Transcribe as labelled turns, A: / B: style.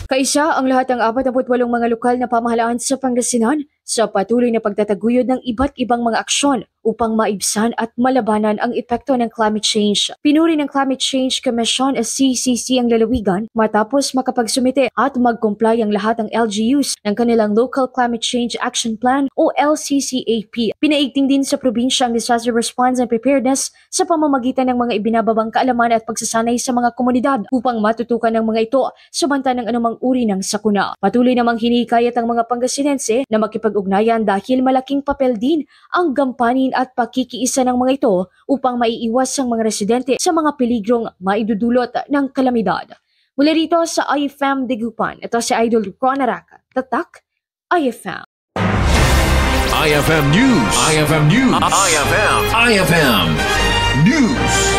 A: Kaisa ang lahat ng 48 mga lokal na pamahalaan sa Pangasinan sa patuloy na pagtataguyod ng iba't ibang mga aksyon upang maibsan at malabanan ang epekto ng climate change. Pinuri ng Climate Change Commission CCC ang lalawigan matapos makapagsumite at mag-comply ang lahat ng LGUs ng kanilang Local Climate Change Action Plan o LCCAP. Pinaigting din sa probinsya ang disaster response and preparedness sa pamamagitan ng mga ibinababang kaalaman at pagsasanay sa mga komunidad upang matutukan ng mga ito sa banta ng anumang uri ng sakuna. Patuloy namang hinikayat ang mga Pangasinense na makipag-ugnayan dahil malaking papel din ang gampanin at pakikiisa ng mga ito upang maiiwas ang mga residente sa mga peligrong maidudulot ng kalamidad. Mula rito sa IFM Digupan, ito si Idol Ron Araca, Tatak, IFM.
B: IFM News. IFM News. IFM News.